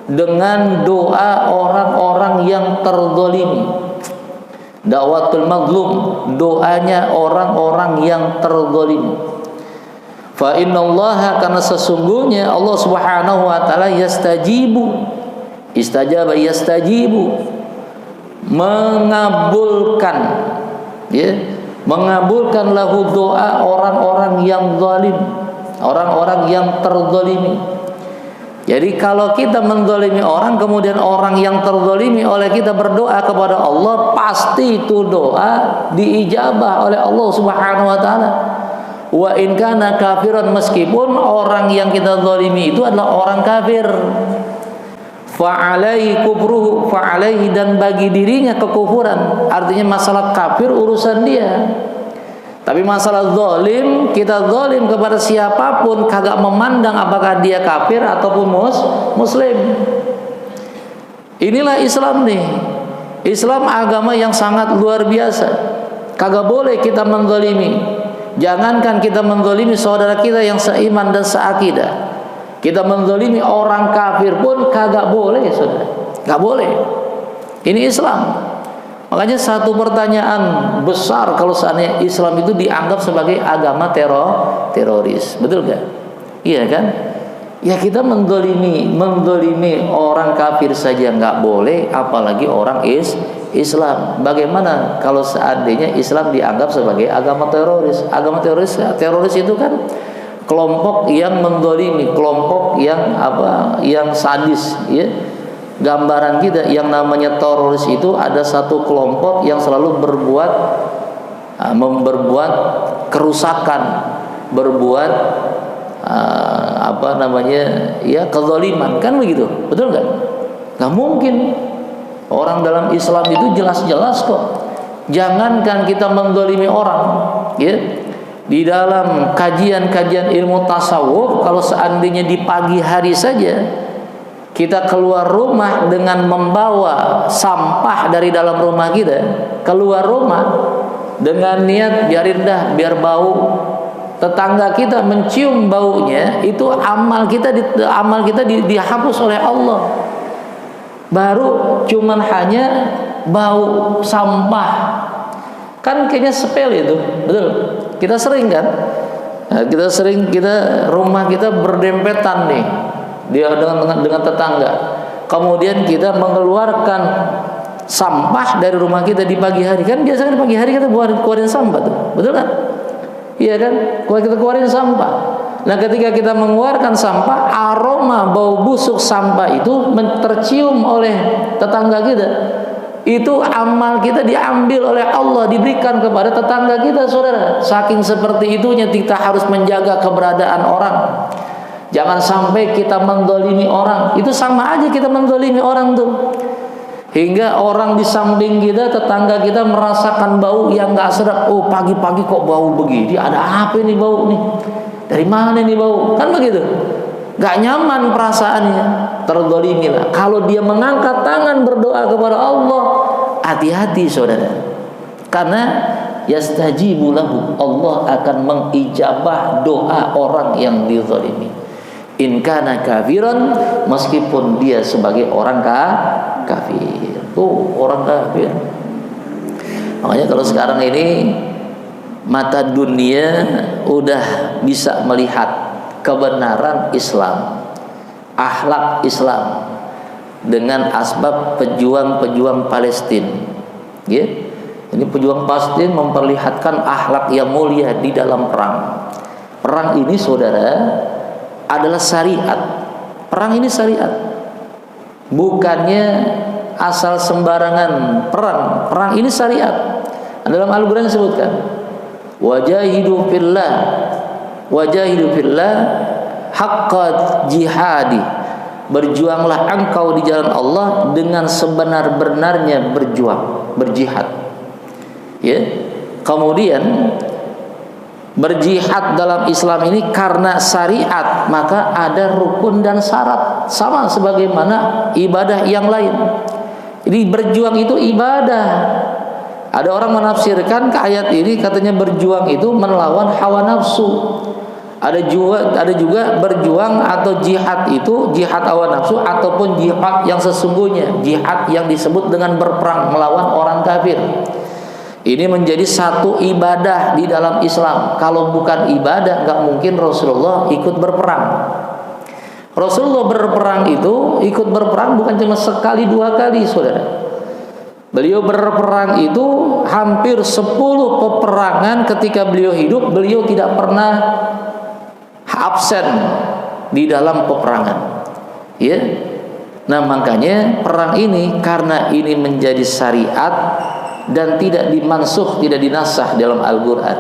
dengan doa orang-orang yang terzalimi. Dakwatul mazlum, doanya orang-orang yang terzalimi. Fa innallaha, karena sesungguhnya Allah Subhanahu wa taala yastajibu, istajaba yastajibu, mengabulkan, ya, mengabulkan lahu doa orang-orang yang zalim, orang-orang yang terzalimi. Jadi kalau kita menzalimi orang, kemudian orang yang terzalimi oleh kita berdoa kepada Allah, pasti itu doa diijabah oleh Allah Subhanahu wa taala. Wa in kana kafiran, meskipun orang yang kita zalimi itu adalah orang kafir. Fa'alaihi kubruhu, fa'alaihi, dan bagi dirinya kekufuran. Artinya masalah kafir urusan dia. Tapi masalah zalim, kita zalim kepada siapapun, kagak memandang apakah dia kafir ataupun muslim. Inilah Islam nih. Islam agama yang sangat luar biasa. Kagak boleh kita menzalimi. Jangankan kita menzalimi saudara kita yang seiman dan seakidah, kita menzalimi orang kafir pun kagak boleh, saudara. Gak boleh. Ini Islam. Makanya satu pertanyaan besar kalau seandainya Islam itu dianggap sebagai agama teroris, betul gak? Iya kan? Ya kita mendolimi orang kafir saja nggak boleh, apalagi orang Islam. Bagaimana kalau seandainya Islam dianggap sebagai agama teroris? Agama teroris itu kan kelompok yang mendolimi, kelompok yang yang sadis, ya. Gambaran kita yang namanya teroris itu ada satu kelompok yang selalu berbuat kerusakan, berbuat ya kezaliman, kan begitu, betul nggak? Nggak mungkin. Orang dalam Islam itu jelas-jelas kok. Jangankan kita menzalimi orang, ya. Di dalam kajian-kajian ilmu tasawuf, kalau seandainya di pagi hari saja kita keluar rumah dengan membawa sampah dari dalam rumah kita, keluar rumah dengan niat biar bau, tetangga kita mencium baunya, itu amal kita dihapus oleh Allah. Baru cuman hanya bau sampah, kan kayaknya sepele itu, betul? Kita sering kan? Rumah kita berdempetan nih, dia dengan tetangga. Kemudian kita mengeluarkan sampah dari rumah kita di pagi hari, kan biasanya di pagi hari kita keluarin sampah tuh, betul kan? Iya kan? Kita keluarin sampah. Nah, ketika kita mengeluarkan sampah, aroma bau busuk sampah itu tercium oleh tetangga kita. Itu amal kita diambil oleh Allah, diberikan kepada tetangga kita, saudara. Saking seperti itunya kita harus menjaga keberadaan orang. Jangan sampai kita menzalimi orang. Itu sama aja kita menzalimi orang tuh. Hingga orang di samping kita, tetangga kita merasakan bau yang gak sedap. Oh, pagi-pagi kok bau begini? Ada apa nih bau nih? Dari mana nih bau? Kan begitu. Gak nyaman perasaannya. Terzalimilah. Kalau dia mengangkat tangan berdoa kepada Allah, hati-hati saudara. Karena yastajibu lahu, Allah akan mengijabah doa orang yang dizalimi. In kana kafiran, meskipun dia sebagai orang kafir. Orang kafir. Makanya kalau sekarang ini mata dunia udah bisa melihat kebenaran Islam, akhlak Islam dengan asbab pejuang-pejuang Palestina. Ya. Ini pejuang Palestina memperlihatkan akhlak yang mulia di dalam perang. Perang ini, saudara, adalah syariat. Perang ini syariat. Bukannya asal sembarangan perang. Perang ini syariat. Dalam Al-Quran disebutkan, wajahidu fillah haqqa jihadi. Berjuanglah engkau di jalan Allah dengan sebenar-benarnya berjihad. Ya. Kemudian berjihad dalam Islam ini karena syariat, maka ada rukun dan syarat, sama sebagaimana ibadah yang lain. Jadi berjuang itu ibadah. Ada orang menafsirkan ke ayat ini, katanya berjuang itu melawan hawa nafsu. Ada juga berjuang atau jihad itu jihad hawa nafsu ataupun jihad yang sesungguhnya, jihad yang disebut dengan berperang melawan orang kafir. Ini menjadi satu ibadah di dalam Islam. Kalau bukan ibadah, nggak mungkin Rasulullah ikut berperang. Rasulullah berperang itu, ikut berperang bukan cuma sekali dua kali, saudara. Beliau berperang itu hampir 10 peperangan ketika beliau hidup. Beliau tidak pernah absen di dalam peperangan. Ya. Nah, makanya perang ini karena ini menjadi syariat dan tidak dimansuh, tidak dinasah dalam Al-Quran,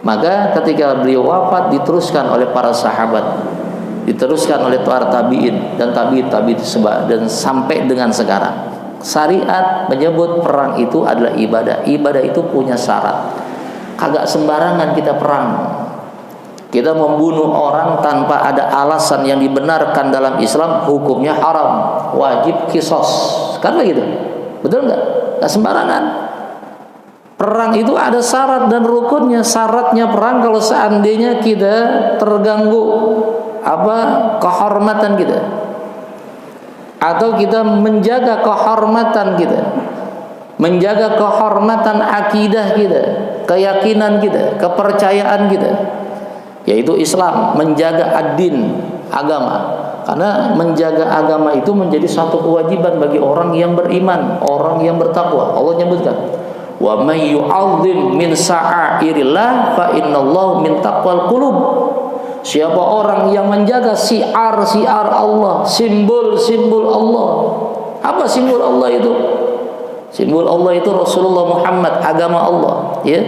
maka ketika beliau wafat diteruskan oleh para sahabat, diteruskan oleh para tabi'in dan tabi'in dan sampai dengan sekarang. Syariat menyebut perang itu adalah ibadah. Ibadah itu punya syarat. Kagak sembarangan kita perang. Kita membunuh orang tanpa ada alasan yang dibenarkan dalam Islam, hukumnya haram, wajib qisas. Kan begitu? Betul nggak? Nggak sembarangan. Perang itu ada syarat dan rukunnya. Syaratnya perang kalau seandainya kita terganggu kehormatan kita, atau kita menjaga kehormatan kita, menjaga kehormatan akidah kita, keyakinan kita, kepercayaan kita, yaitu Islam, menjaga ad-din, agama. Karena menjaga agama itu menjadi satu kewajiban bagi orang yang beriman, orang yang bertakwa. Allah nyebutkan, wa may yu'azzim min sa'airillah fa innallahu min taqwal qulub. Siapa orang yang menjaga siar-siar Allah, simbol-simbol Allah. Apa simbol Allah itu? Simbol Allah itu Rasulullah Muhammad, agama Allah, ya.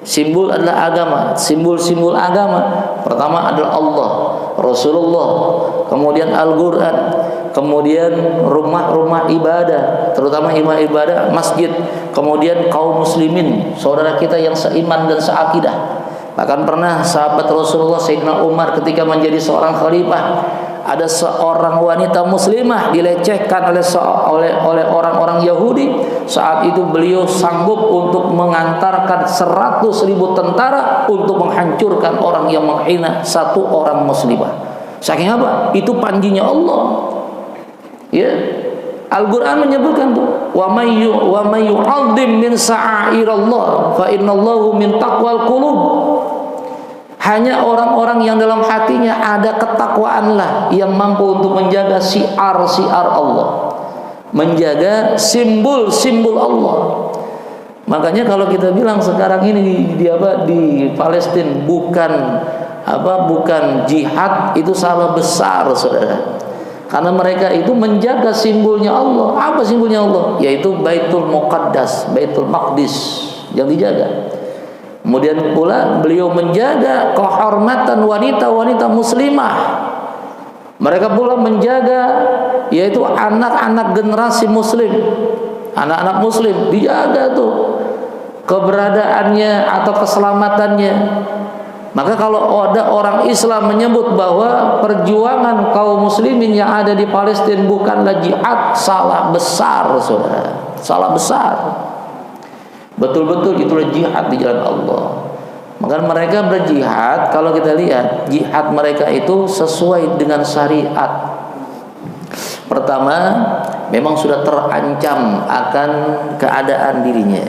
Simbol adalah agama, simbol-simbol agama. Pertama adalah Allah, Rasulullah, kemudian Al-Quran, kemudian rumah-rumah ibadah, terutama ibadah masjid, kemudian kaum muslimin, saudara kita yang seiman dan seakidah. Bahkan pernah sahabat Rasulullah Sayyidina Umar ketika menjadi seorang khalifah, ada seorang wanita muslimah dilecehkan oleh orang-orang Yahudi. Saat itu beliau sanggup untuk mengantarkan 100.000 tentara untuk menghancurkan orang yang menghina satu orang muslimah. Saking apa? Itu panjinya Allah. Ya. Al-Qur'an menyebutkan tuh, wa may yu'azzim min sa'airallah fa innallahu min taqwal qulub. Hanya orang-orang yang dalam hatinya ada ketakwaanlah yang mampu untuk menjaga siar-siar Allah, menjaga simbol-simbol Allah. Makanya kalau kita bilang sekarang ini di Palestina bukan jihad, itu salah besar, saudara. Karena mereka itu menjaga simbolnya Allah. Apa simbolnya Allah? Yaitu Baitul Muqaddas, Baitul Maqdis yang dijaga. Kemudian pula beliau menjaga kehormatan wanita-wanita muslimah. Mereka pula menjaga yaitu anak-anak generasi muslim. Anak-anak muslim dijaga tuh keberadaannya atau keselamatannya. Maka kalau ada orang Islam menyebut bahwa perjuangan kaum muslimin yang ada di Palestina bukanlah jihad, salah besar, saudara. Salah besar. Betul-betul itulah jihad di jalan Allah. Maka mereka berjihad, kalau kita lihat jihad mereka itu sesuai dengan syariat. Pertama, memang sudah terancam akan keadaan dirinya,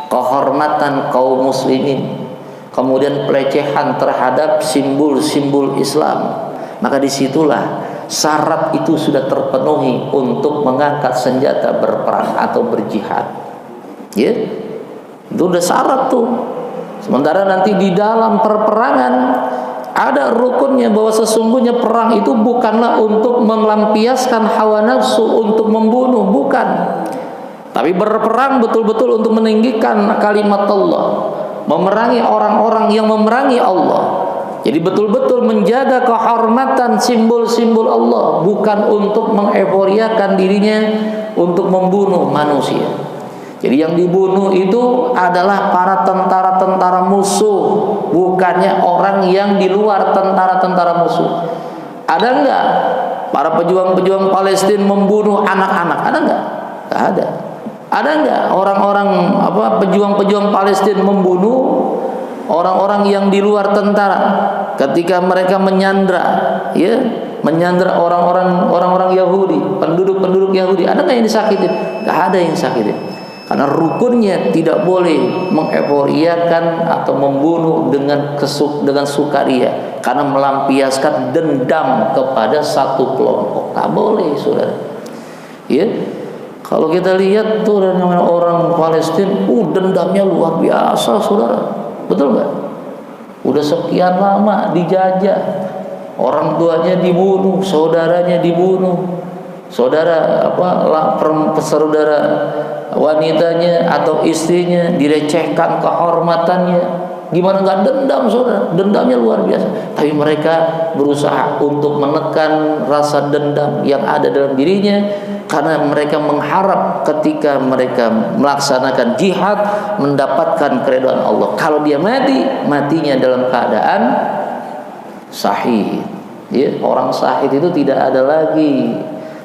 kehormatan kaum muslimin, kemudian pelecehan terhadap simbol-simbol Islam. Maka disitulah syarat itu sudah terpenuhi untuk mengangkat senjata berperang atau berjihad. Ya, itu udah syarat tuh. Sementara nanti di dalam perperangan ada rukunnya, bahwa sesungguhnya perang itu bukanlah untuk melampiaskan hawa nafsu untuk membunuh, bukan. Tapi berperang betul-betul untuk meninggikan kalimat Allah, memerangi orang-orang yang memerangi Allah. Jadi betul-betul menjaga kehormatan simbol-simbol Allah, bukan untuk mengeforiakan dirinya untuk membunuh manusia. Jadi yang dibunuh itu adalah para tentara-tentara musuh, bukannya orang yang di luar tentara-tentara musuh. Ada enggak para pejuang-pejuang Palestina membunuh anak-anak? Ada enggak? Enggak ada. Ada enggak orang-orang pejuang-pejuang Palestina membunuh orang-orang yang di luar tentara ketika mereka menyandra, ya, menyandra orang-orang Yahudi, penduduk Yahudi? Ada enggak yang disakitin? Enggak ada yang disakitin. Karena rukunnya tidak boleh mengeforiakan atau membunuh dengan sukaria, karena melampiaskan dendam kepada satu kelompok. Tak boleh, saudara. Ya, kalau kita lihat tuh orang Palestina, dendamnya luar biasa, saudara. Betul nggak? Udah sekian lama dijajah, orang tuanya dibunuh, saudaranya dibunuh, saudara wanitanya atau istrinya dilecehkan kehormatannya. Gimana nggak dendam, saudara? Dendamnya luar biasa. Tapi mereka berusaha untuk menekan rasa dendam yang ada dalam dirinya, karena mereka mengharap ketika mereka melaksanakan jihad mendapatkan keridhaan Allah. Kalau dia mati, matinya dalam keadaan syahid. Ya, orang syahid itu tidak ada lagi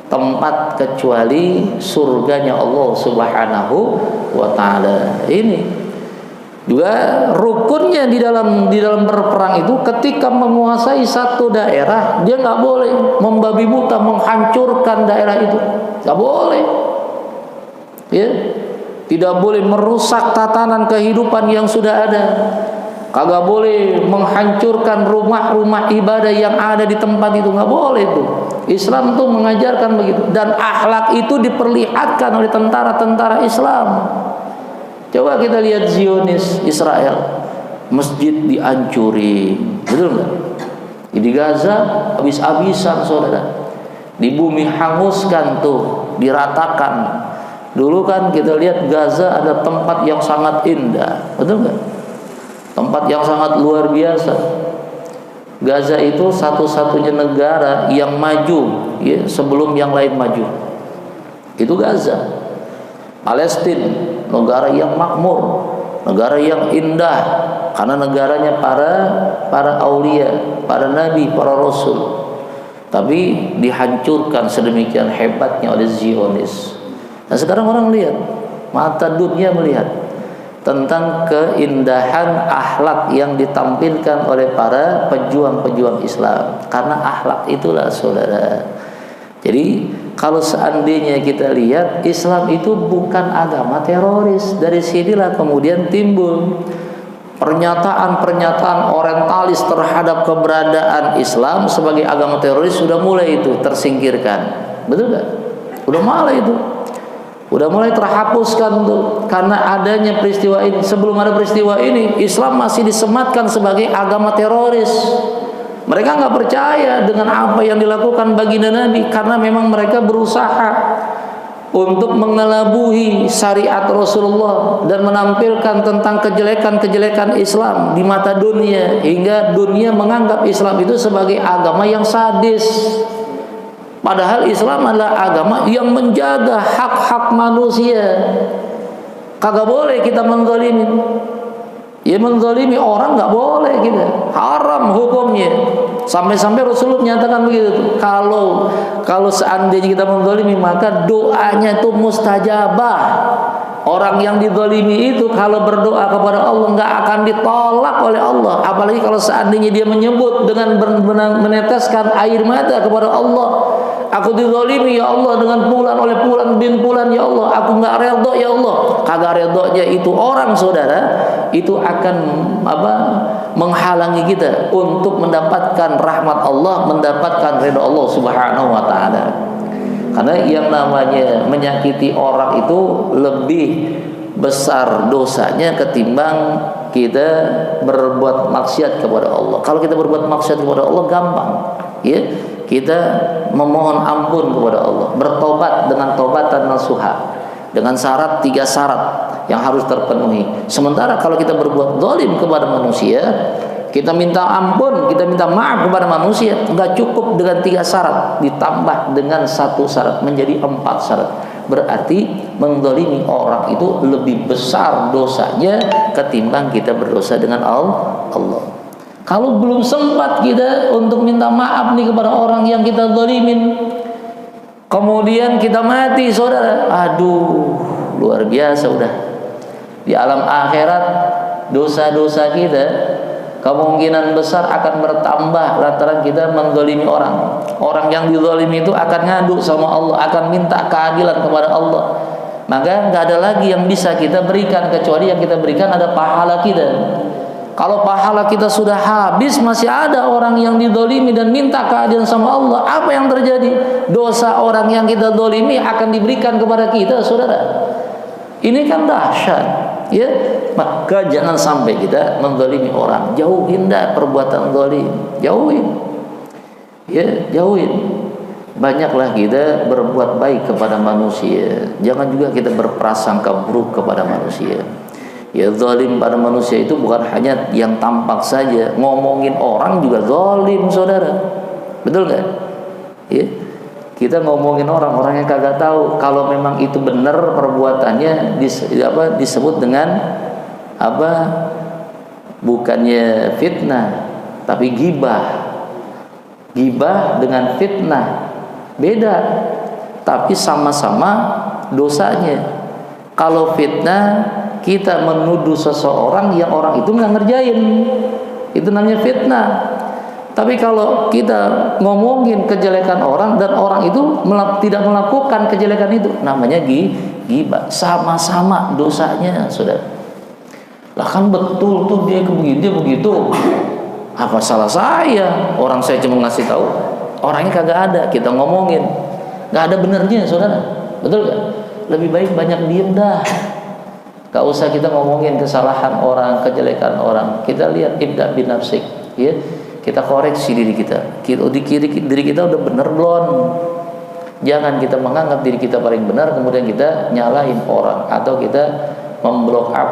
tempat kecuali surganya Allah Subhanahu wa taala. Ini juga rukunnya di dalam berperang itu, ketika menguasai satu daerah dia nggak boleh membabi buta menghancurkan daerah itu, nggak boleh, ya, tidak boleh merusak tatanan kehidupan yang sudah ada, kagak boleh menghancurkan rumah-rumah ibadah yang ada di tempat itu, nggak boleh itu. Islam tuh mengajarkan begitu, dan akhlak itu diperlihatkan oleh tentara-tentara Islam. Coba kita lihat Zionis Israel, masjid dihancurin, betul nggak? Di Gaza habis-habisan saudara, di bumi hanguskan tuh, diratakan. Dulu kan kita lihat Gaza ada tempat yang sangat indah, betul nggak? Tempat yang sangat luar biasa. Gaza itu satu-satunya negara yang maju, ya, sebelum yang lain maju. Itu Gaza. Palestina, negara yang makmur, negara yang indah, karena negaranya para aulia, para nabi, para rasul. Tapi dihancurkan sedemikian hebatnya oleh Zionis. Nah sekarang orang lihat, mata dunia melihat tentang keindahan akhlak yang ditampilkan oleh para pejuang-pejuang Islam. Karena akhlak itulah saudara. Jadi kalau seandainya kita lihat, Islam itu bukan agama teroris. Dari sinilah kemudian timbul pernyataan-pernyataan orientalis terhadap keberadaan Islam sebagai agama teroris, sudah mulai itu tersingkirkan. Betul gak? Udah mulai itu, udah mulai terhapuskan tuh, karena adanya peristiwa ini. Sebelum ada peristiwa ini, Islam masih disematkan sebagai agama teroris. Mereka nggak percaya dengan apa yang dilakukan baginda Nabi, karena memang mereka berusaha untuk mengelabuhi syariat Rasulullah dan menampilkan tentang kejelekan-kejelekan Islam di mata dunia, hingga dunia menganggap Islam itu sebagai agama yang sadis. Padahal Islam adalah agama yang menjaga hak-hak manusia. Kagak boleh kita menzalimi. Ya, menzalimi orang nggak boleh kita, haram hukumnya. Sampai-sampai Rasulullah menyatakan begitu tuh, kalau seandainya kita menzalimi, maka doanya itu mustajabah. Orang yang dizalimi itu kalau berdoa kepada Allah nggak akan ditolak oleh Allah. Apalagi kalau seandainya dia menyebut dengan meneteskan air mata kepada Allah, aku dizalimi ya Allah dengan fulan oleh fulan bin fulan ya Allah, aku nggak redha ya Allah. Kagak redhonya itu orang saudara, itu akan menghalangi kita untuk mendapatkan rahmat Allah, mendapatkan ridha Allah Subhanahu wa taala. Karena yang namanya menyakiti orang itu lebih besar dosanya ketimbang kita berbuat maksiat kepada Allah. Kalau kita berbuat maksiat kepada Allah gampang, ya. Kita memohon ampun kepada Allah, bertobat dengan tobatan nasuha, dengan syarat 3 syarat yang harus terpenuhi. Sementara kalau kita berbuat zalim kepada manusia, kita minta ampun, kita minta maaf kepada manusia, enggak cukup dengan 3 syarat, ditambah dengan 1 syarat menjadi 4 syarat. Berarti menzalimi orang itu lebih besar dosanya ketimbang kita berdosa dengan Allah. Kalau belum sempat kita untuk minta maaf nih kepada orang yang kita zalimin, kemudian kita mati saudara, aduh luar biasa udah. Di alam akhirat dosa-dosa kita kemungkinan besar akan bertambah lantaran kita menzalimi orang. Orang yang dizalimi itu akan ngadu sama Allah, akan minta keadilan kepada Allah. Maka nggak ada lagi yang bisa kita berikan kecuali yang kita berikan ada pahala kita. Kalau pahala kita sudah habis, masih ada orang yang dizalimi dan minta keadilan sama Allah, apa yang terjadi? Dosa orang yang kita zalimi akan diberikan kepada kita, saudara. Ini kan dahsyat, ya. Maka jangan sampai kita menzalimi orang. Jauhin dah perbuatan zalim, jauhin. Ya, jauhin. Banyaklah kita berbuat baik kepada manusia. Jangan juga kita berprasangka buruk kepada manusia. Ya, zalim pada manusia itu bukan hanya yang tampak saja. Ngomongin orang juga zalim, saudara. Betul nggak? Ya. Kita ngomongin orang yang kagak tahu kalau memang itu benar perbuatannya disebut dengan apa? Bukannya fitnah, tapi ghibah. Ghibah dengan fitnah beda. tapi sama-sama dosanya. Kalau fitnah, kita menuduh seseorang yang orang itu nggak ngerjain, itu namanya fitnah. Tapi kalau kita ngomongin kejelekan orang dan orang itu tidak melakukan kejelekan itu, namanya ghibah. Sama-sama dosanya, saudara. Lah kan betul tuh dia begitu. Apa salah saya? Orang saya cuma ngasih tahu, orangnya kagak ada, kita ngomongin, nggak ada benernya, saudara. Betul gak? Lebih baik banyak diem dah. Gak usah kita ngomongin kesalahan orang, kejelekan orang. Kita lihat ibda bin nafsik, ya. Kita koreksi diri kita. Diri kita udah bener belum? Jangan kita menganggap diri kita paling benar kemudian kita nyalahin orang atau kita memblok up,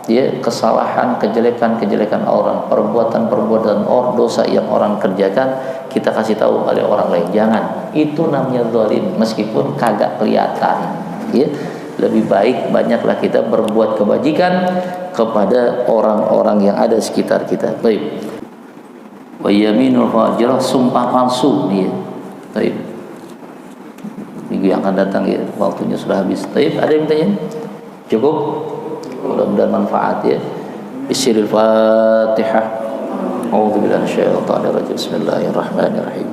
ya, kesalahan, kejelekan orang, perbuatan dosa yang orang kerjakan kita kasih tahu oleh orang lain. Jangan. Itu namanya zalim meskipun kagak kelihatan, ya. Lebih baik banyaklah kita berbuat kebajikan kepada orang-orang yang ada sekitar kita. Baik. Wa yaminul fajrah, sumpah palsu, ya. Baik. Minggu yang akan datang, ya, waktunya sudah habis. Baik, ada yang tanya? Cukup? Mudah-mudahan manfaat, ya. Bismillahil Fatihah. A'udzubillahi minasyaitonir rajim. Bismillahirrahmanirrahim.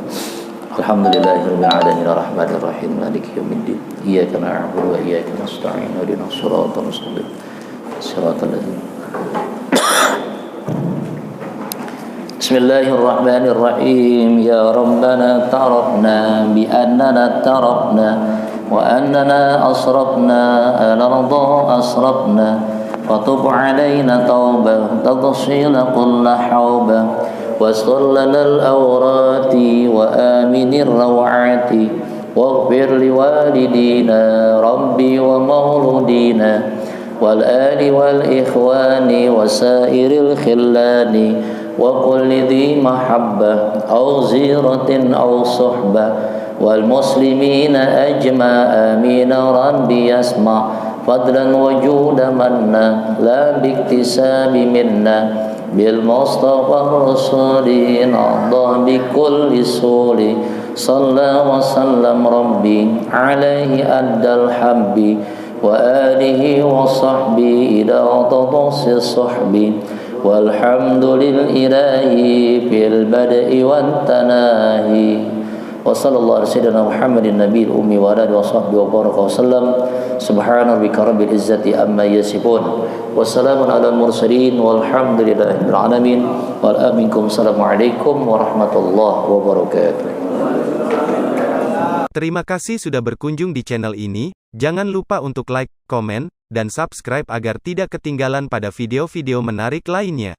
Alhamdulillahirabbil alamin arrahmanir rahim maliki yaumiddin. Iyyaka na'budu wa iyyaka nasta'in. Ihdinas siratal mustaqim. Siratal ladzina Bismillahirrahmanirrahim. Ya Rabbana tarafna bi annana tarafna wa annana asrafna al-arda asrafna wa tub alaina tawbah tadshila kull hawba wasghfir lana al-awrati wa aminir rawati waghfir liwalidina rabbi wa mauludina wal ali wal ikhwani wa sairil khillani وكل ذي محبة أو زيرة أو صحبة والمسلمين أجمع آمين ربي يسمع فضلا وجود منا لا باكتساب منا بالمصطفى الرسول نرضى بكل سول صلى وسلم ربي عليه أدى الحب وآله وصحبه إلى تضص الصحب والحمد لله في البدء والتناهي وصلى الله على سيدنا محمد النبي الأمي وعلى آله وصحبه وبارك وسلم سبحان ربك رب العزة عما يصفون وسلام على المرسلين والحمد لله رب العالمين والآمنكم السلام عليكم ورحمة الله وبركاته. Terima kasih sudah berkunjung di channel ini. Jangan lupa untuk like, komen, dan subscribe agar tidak ketinggalan pada video-video menarik lainnya.